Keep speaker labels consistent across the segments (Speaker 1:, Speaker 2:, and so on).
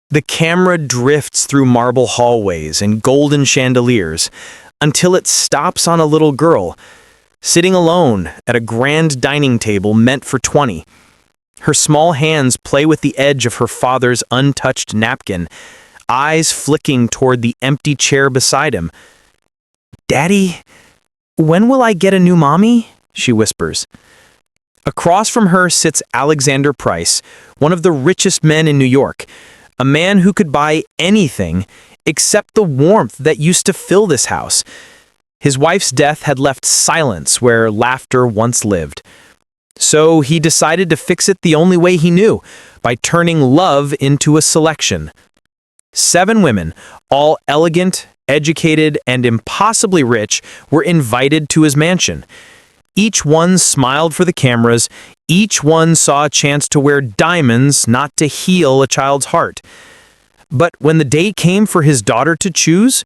Speaker 1: The camera drifts through marble hallways and golden chandeliers until it stops on a little girl, sitting alone at a grand dining table meant for 20. Her small hands play with the edge of her father's untouched napkin, eyes flicking toward the empty chair beside him. "Daddy, when will I get a new mommy?" she whispers. Across from her sits Alexander Price, one of the richest men in New York, a man who could buy anything except the warmth that used to fill this house. His wife's death had left silence where laughter once lived. So he decided to fix it the only way he knew, by turning love into a selection. 7 women, all elegant, educated, and impossibly rich, were invited to his mansion. Each one smiled for the cameras, each one saw a chance to wear diamonds, not to heal a child's heart. But when the day came for his daughter to choose,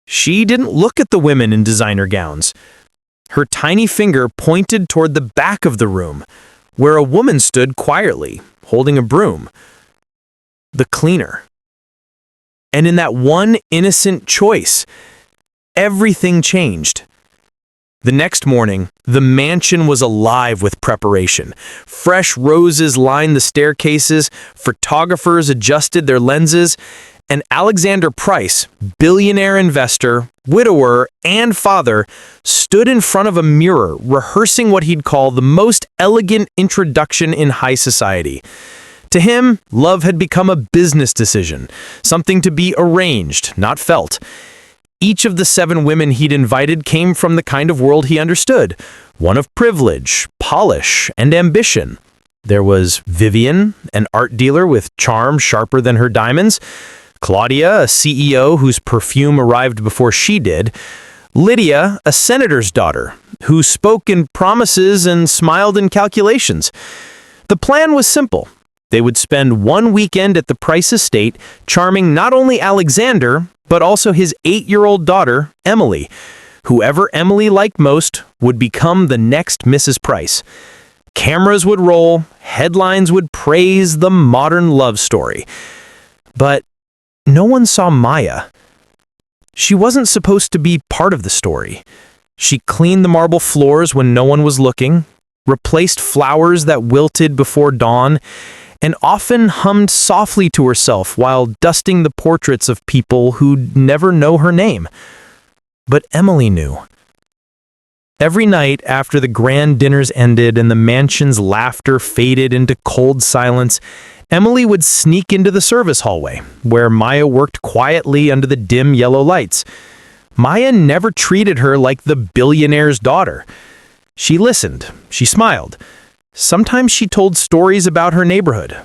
Speaker 1: she didn't look at the women in designer gowns. Her tiny finger pointed toward the back of the room, where a woman stood quietly, holding a broom. The cleaner. And in that one innocent choice, everything changed. The next morning, the mansion was alive with preparation. Fresh roses lined the staircases, photographers adjusted their lenses, and Alexander Price, billionaire investor, widower, and father, stood in front of a mirror rehearsing what he'd call the most elegant introduction in high society. To him, love had become a business decision, something to be arranged, not felt. Each of the 7 women he'd invited came from the kind of world he understood, one of privilege, polish, and ambition. There was Vivian, an art dealer with charm sharper than her diamonds; Claudia, a CEO whose perfume arrived before she did; Lydia, a senator's daughter, who spoke in promises and smiled in calculations. The plan was simple. They would spend one weekend at the Price estate, charming not only Alexander, but also his 8-year-old daughter, Emily. Whoever Emily liked most would become the next Mrs. Price. Cameras would roll, headlines would praise the modern love story. But no one saw Maya. She wasn't supposed to be part of the story. She cleaned the marble floors when no one was looking, replaced flowers that wilted before dawn, and often hummed softly to herself while dusting the portraits of people who'd never know her name. But Emily knew. Every night after the grand dinners ended and the mansion's laughter faded into cold silence, Emily would sneak into the service hallway, where Maya worked quietly under the dim yellow lights. Maya never treated her like the billionaire's daughter. She listened, she smiled. Sometimes she told stories about her neighborhood,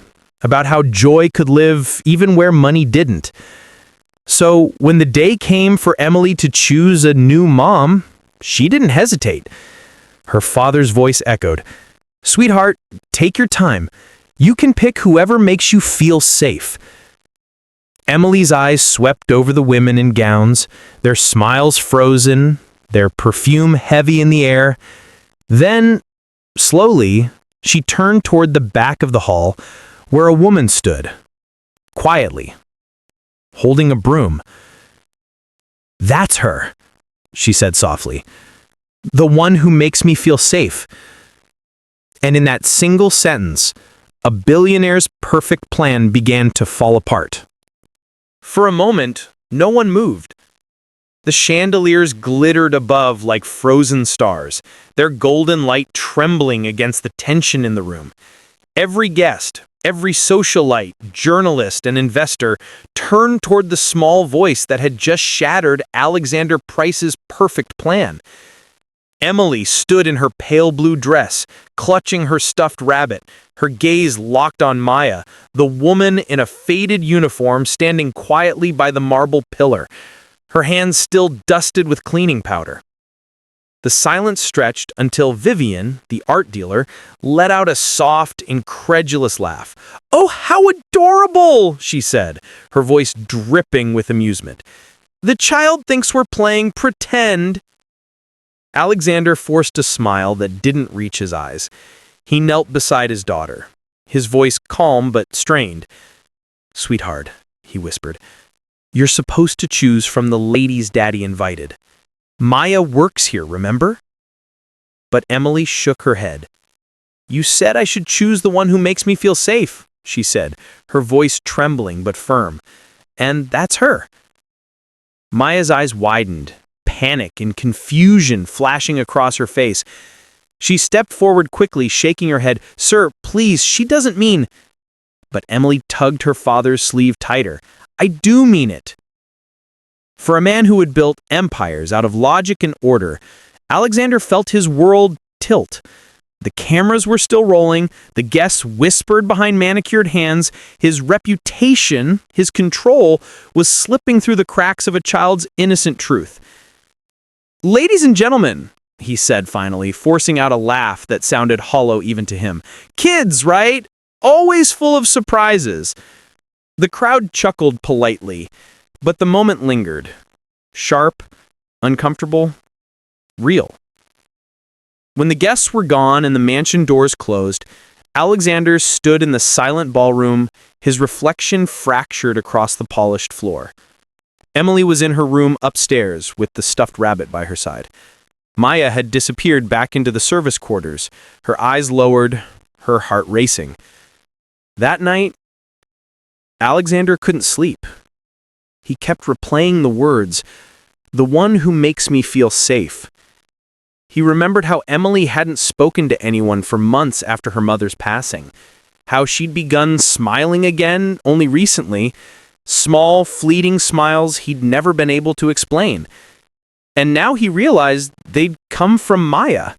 Speaker 1: about how joy could live even where money didn't. So when the day came for Emily to choose a new mom, she didn't hesitate. Her father's voice echoed, "Sweetheart, take your time. You can pick whoever makes you feel safe." Emily's eyes swept over the women in gowns, their smiles frozen, their perfume heavy in the air. Then, slowly, she turned toward the back of the hall, where a woman stood, quietly, holding a broom. "That's her," she said softly. "The one who makes me feel safe." And in that single sentence, a billionaire's perfect plan began to fall apart. For a moment, no one moved. The chandeliers glittered above like frozen stars, their golden light trembling against the tension in the room. Every guest, every socialite, journalist, and investor turned toward the small voice that had just shattered Alexander Price's perfect plan. Emily stood in her pale blue dress, clutching her stuffed rabbit, her gaze locked on Maya, the woman in a faded uniform standing quietly by the marble pillar, her hands still dusted with cleaning powder. The silence stretched until Vivian, the art dealer, let out a soft, incredulous laugh. "Oh, how adorable!" she said, her voice dripping with amusement. "The child thinks we're playing pretend." Alexander forced a smile that didn't reach his eyes. He knelt beside his daughter, his voice calm but strained. "Sweetheart," he whispered, "you're supposed to choose from the ladies Daddy invited. Maya works here, remember?" But Emily shook her head. "You said I should choose the one who makes me feel safe," she said, her voice trembling but firm. "And that's her." Maya's eyes widened, panic and confusion flashing across her face. She stepped forward quickly, shaking her head. "Sir, please, she doesn't mean—" But Emily tugged her father's sleeve tighter. "I do mean it." For a man who had built empires out of logic and order, Alexander felt his world tilt. The cameras were still rolling, the guests whispered behind manicured hands, his reputation, his control, was slipping through the cracks of a child's innocent truth. "Ladies and gentlemen," he said finally, forcing out a laugh that sounded hollow even to him. "Kids, right? Always full of surprises." The crowd chuckled politely, but the moment lingered. Sharp, uncomfortable, real. When the guests were gone and the mansion doors closed, Alexander stood in the silent ballroom, his reflection fractured across the polished floor. Emily was in her room upstairs with the stuffed rabbit by her side. Maya had disappeared back into the service quarters, her eyes lowered, her heart racing. That night, Alexander couldn't sleep. He kept replaying the words, "the one who makes me feel safe." He remembered how Emily hadn't spoken to anyone for months after her mother's passing, how she'd begun smiling again only recently, small, fleeting smiles he'd never been able to explain. And now he realized they'd come from Maya.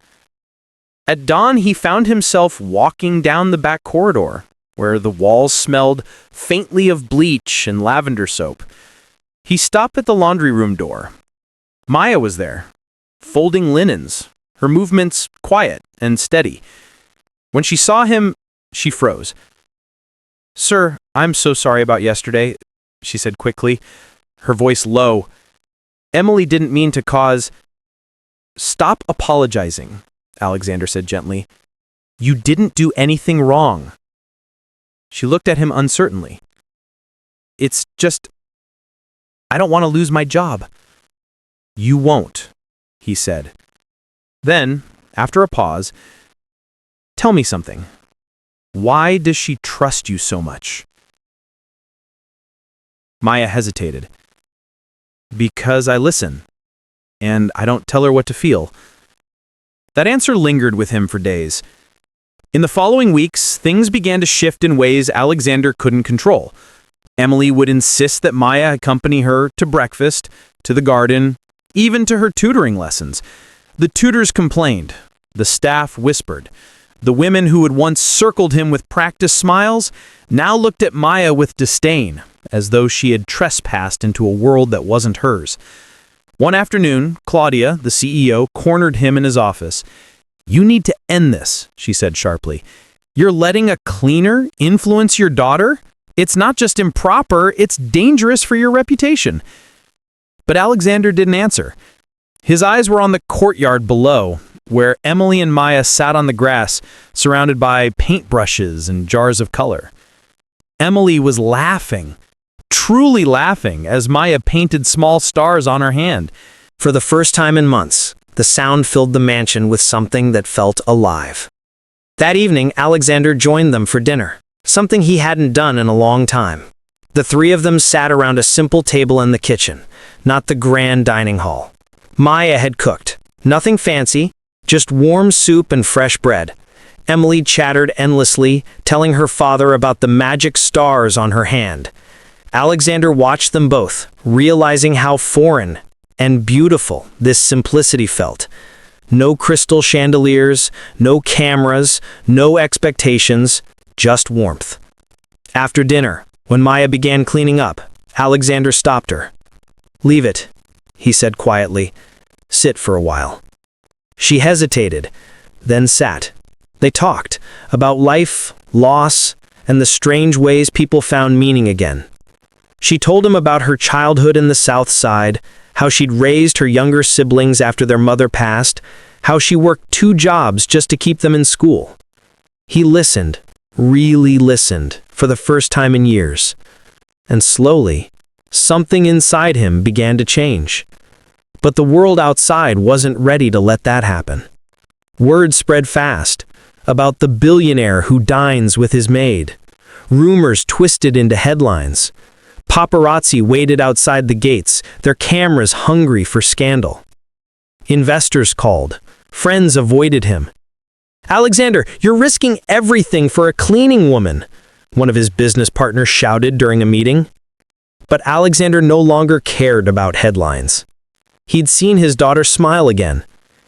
Speaker 1: At dawn, he found himself walking down the back corridor, where the walls smelled faintly of bleach and lavender soap. He stopped at the laundry room door. Maya was there, folding linens, her movements quiet and steady. When she saw him, she froze. "Sir, I'm so sorry about yesterday," she said quickly, her voice low. "Emily didn't mean to cause—" "Stop apologizing," Alexander said gently. "You didn't do anything wrong." She looked at him uncertainly. "It's just, I don't want to lose my job." "You won't," he said. Then, after a pause, "Tell me something. Why does she trust you so much?" Maya hesitated. "Because I listen, and I don't tell her what to feel." That answer lingered with him for days. In the following weeks, things began to shift in ways Alexander couldn't control. Emily would insist that Maya accompany her to breakfast, to the garden, even to her tutoring lessons. The tutors complained. The staff whispered. The women who had once circled him with practiced smiles now looked at Maya with disdain, as though she had trespassed into a world that wasn't hers. One afternoon, Claudia, the CEO, cornered him in his office. "You need to end this," she said sharply. "You're letting a cleaner influence your daughter? It's not just improper, it's dangerous for your reputation." But Alexander didn't answer. His eyes were on the courtyard below, where Emily and Maya sat on the grass, surrounded by paintbrushes and jars of color. Emily was laughing, truly laughing, as Maya painted small stars on her hand. For the first time in months, the sound filled the mansion with something that felt alive. That evening, Alexander joined them for dinner, something he hadn't done in a long time. The three of them sat around a simple table in the kitchen, not the grand dining hall. Maya had cooked. Nothing fancy, just warm soup and fresh bread. Emily chattered endlessly, telling her father about the magic stars on her hand. Alexander watched them both, realizing how foreign and beautiful this simplicity felt. No crystal chandeliers, no cameras, no expectations, just warmth. After dinner, when Maya began cleaning up, Alexander stopped her. "Leave it," he said quietly. "Sit for a while." She hesitated, then sat. They talked about life, loss, and the strange ways people found meaning again. She told him about her childhood in the South Side, how she'd raised her younger siblings after their mother passed, how she worked 2 jobs just to keep them in school. He listened, really listened, for the first time in years. And slowly, something inside him began to change. But the world outside wasn't ready to let that happen. Word spread fast about the billionaire who dines with his maid. Rumors twisted into headlines. Paparazzi waited outside the gates, their cameras hungry for scandal. Investors called. Friends avoided him. "Alexander, you're risking everything for a cleaning woman," one of his business partners shouted during a meeting. But Alexander no longer cared about headlines. He'd seen his daughter smile again.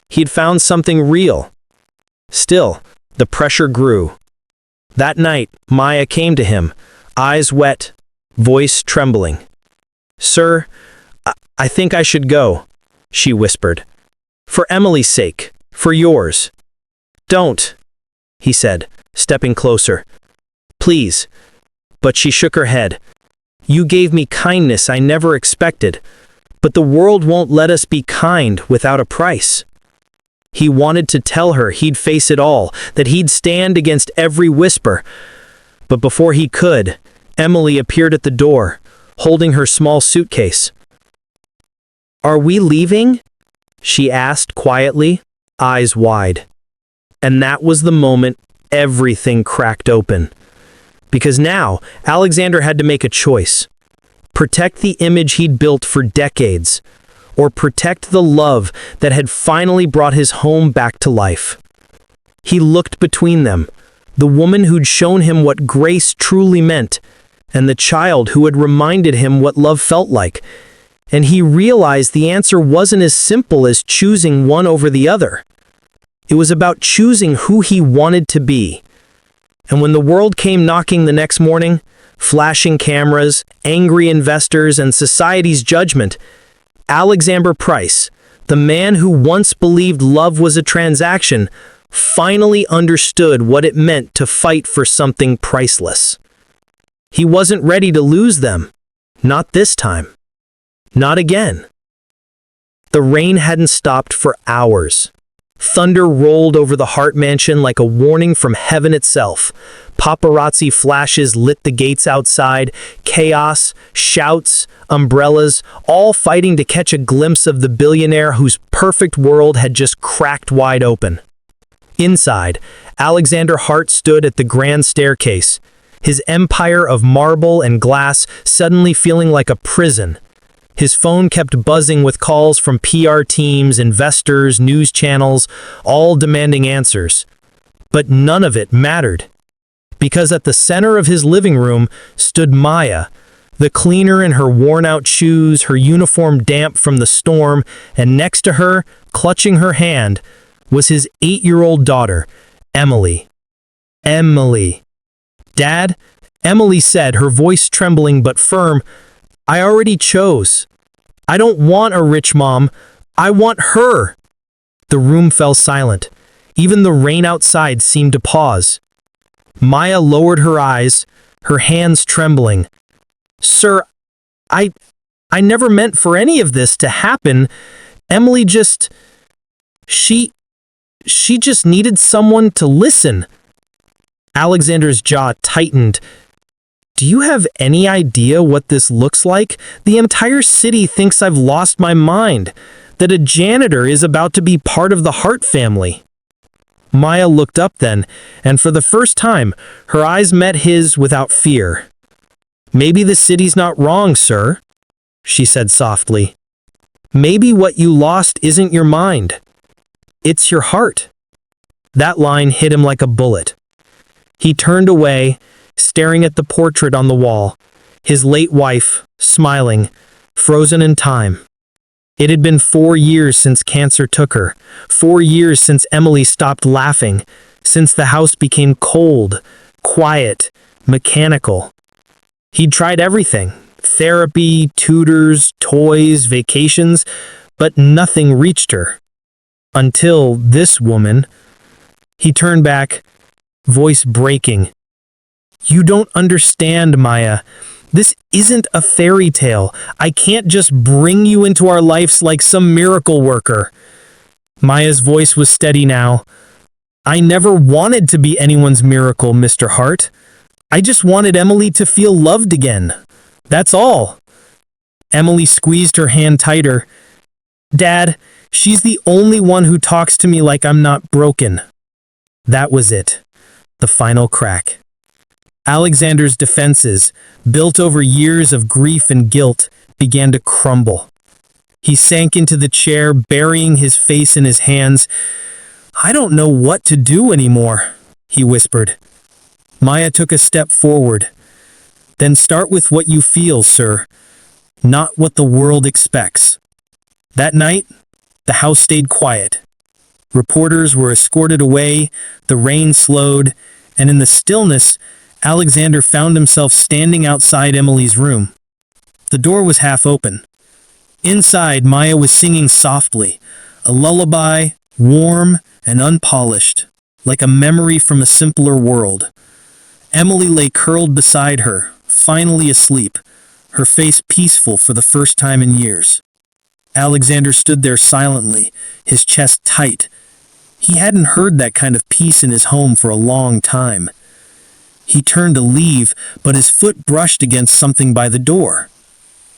Speaker 1: He'd found something real. Still, the pressure grew. That night, Maya came to him, eyes wet, voice trembling. "Sir, I think I should go," she whispered. "For Emily's sake, for yours." "Don't," he said, stepping closer. "Please." But she shook her head. "You gave me kindness I never expected, but the world won't let us be kind without a price." He wanted to tell her he'd face it all, that he'd stand against every whisper. But before he could, Emily appeared at the door, holding her small suitcase. "Are we leaving?" she asked quietly, eyes wide. And that was the moment everything cracked open. Because now, Alexander had to make a choice. Protect the image he'd built for decades, or protect the love that had finally brought his home back to life. He looked between them, the woman who'd shown him what grace truly meant, and the child who had reminded him what love felt like. And he realized the answer wasn't as simple as choosing one over the other. It was about choosing who he wanted to be. And when the world came knocking the next morning, flashing cameras, angry investors, and society's judgment, Alexander Price, the man who once believed love was a transaction, finally understood what it meant to fight for something priceless. He wasn't ready to lose them. Not this time. Not again. The rain hadn't stopped for hours. Thunder rolled over the Hart mansion like a warning from heaven itself. Paparazzi flashes lit the gates outside, chaos, shouts, umbrellas, all fighting to catch a glimpse of the billionaire whose perfect world had just cracked wide open. Inside, Alexander Hart stood at the grand staircase, his empire of marble and glass suddenly feeling like a prison. His phone kept buzzing with calls from PR teams, investors, news channels, all demanding answers. But none of it mattered. Because at the center of his living room stood Maya, the cleaner in her worn-out shoes, her uniform damp from the storm, and next to her, clutching her hand, was his 8-year-old daughter, Emily. Emily. "Dad," Emily said, her voice trembling but firm, "I already chose. I don't want a rich mom. I want her." The room fell silent. Even the rain outside seemed to pause. Maya lowered her eyes, her hands trembling. "Sir, I never meant for any of this to happen. Emily just... She just needed someone to listen." Alexander's jaw tightened. "Do you have any idea what this looks like? The entire city thinks I've lost my mind, that a janitor is about to be part of the Hart family." Maya looked up then, and for the first time, her eyes met his without fear. "Maybe the city's not wrong, sir," she said softly. "Maybe what you lost isn't your mind. It's your heart." That line hit him like a bullet. He turned away, staring at the portrait on the wall, his late wife, smiling, frozen in time. It had been 4 years since cancer took her, 4 years since Emily stopped laughing, since the house became cold, quiet, mechanical. He'd tried everything, therapy, tutors, toys, vacations, but nothing reached her. Until this woman. He turned back, voice breaking. "You don't understand, Maya. This isn't a fairy tale. I can't just bring you into our lives like some miracle worker." Maya's voice was steady now. "I never wanted to be anyone's miracle, Mr. Hart. I just wanted Emily to feel loved again.
Speaker 2: That's all. Emily squeezed her hand tighter. Dad, she's the only one who talks to me like I'm not broken. That was it. The final crack. Alexander's defenses, built over years of grief and guilt, began to crumble. He sank into the chair, burying his face in his hands. I don't know what to do anymore, he whispered. Maya took a step forward. Then start with what you feel, sir, not what the world expects. That night, the house stayed quiet. Reporters were escorted away, the rain slowed, and in the stillness, Alexander found himself standing outside Emily's room. The door was half open. Inside, Maya was singing softly, a lullaby, warm and unpolished, like a memory from a simpler world. Emily lay curled beside her, finally asleep, her face peaceful for the first time in years. Alexander stood there silently, his chest tight. He hadn't heard that kind of peace in his home for a long time. He turned to leave, but his foot brushed against something by the door.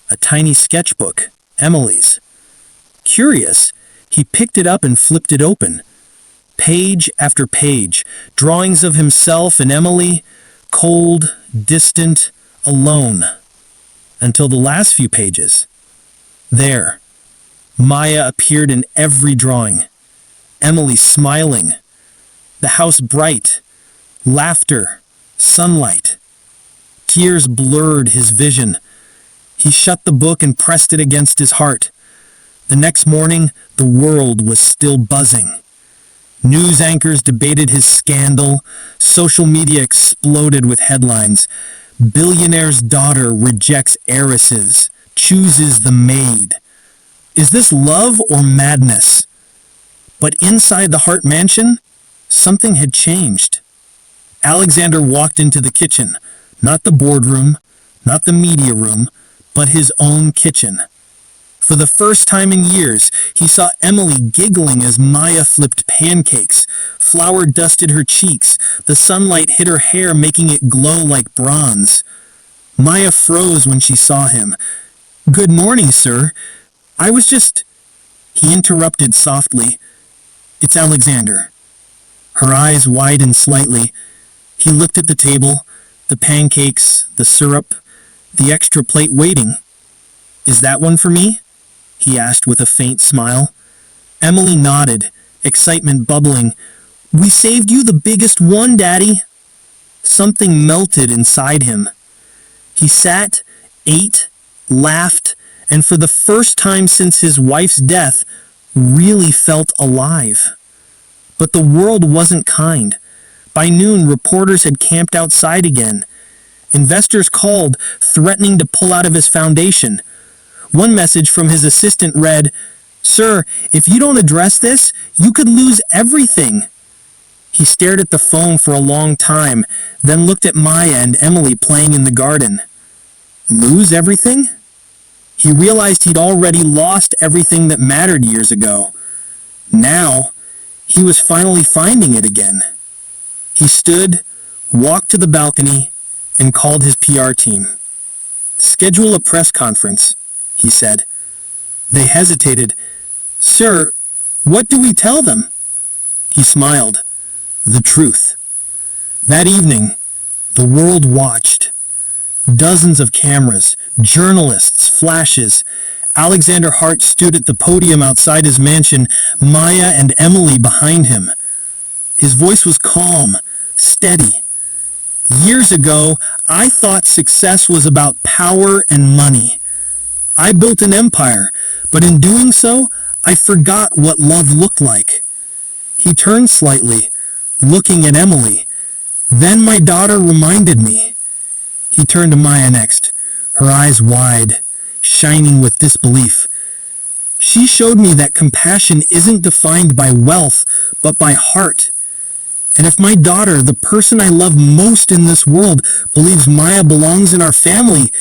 Speaker 2: A tiny sketchbook, Emily's. Curious, he picked it up and flipped it open. Page after page, drawings of himself and Emily, cold, distant, alone. Until the last few pages. There, Maya appeared in every drawing. Emily smiling. The house bright. Laughter. Sunlight. Tears blurred his vision. He shut the book and pressed it against his heart. The next morning, the world was still buzzing. News anchors debated his scandal. Social media exploded with headlines. Billionaire's daughter rejects heiresses, chooses the maid. Is this love or madness? But inside the Hart mansion, something had changed. Alexander walked into the kitchen, not the boardroom, not the media room, but his own kitchen. For the first time in years, he saw Emily giggling as Maya flipped pancakes. Flour dusted her cheeks. The sunlight hit her hair, making it glow like bronze. Maya froze when she saw him. "Good morning, sir. I was just—" He interrupted softly. "It's Alexander." Her eyes widened slightly. He looked at the table, the pancakes, the syrup, the extra plate waiting. "Is that one for me?" he asked with a faint smile. Emily nodded, excitement bubbling. "We saved you the biggest one, Daddy." Something melted inside him. He sat, ate, laughed, and for the first time since his wife's death, really felt alive. But the world wasn't kind. By noon, reporters had camped outside again. Investors called, threatening to pull out of his foundation. One message from his assistant read, "Sir, if you don't address this, you could lose everything." He stared at the phone for a long time, then looked at Maya and Emily playing in the garden. Lose everything? He realized he'd already lost everything that mattered years ago. Now, he was finally finding it again. He stood, walked to the balcony, and called his PR team. "Schedule a press conference," he said. They hesitated. "Sir, what do we tell them?" He smiled. "The truth." That evening, the world watched. Dozens of cameras, journalists, flashes. Alexander Hart stood at the podium outside his mansion, Maya and Emily behind him. His voice was calm, steady. "Years ago, I thought success was about power and money. I built an empire, but in doing so, I forgot what love looked like." He turned slightly, looking at Emily. "Then my daughter reminded me." He turned to Maya next, her eyes wide, shining with disbelief. "She showed me that compassion isn't defined by wealth, but by heart. And if my daughter, the person I love most in this world, believes Maya belongs in our family,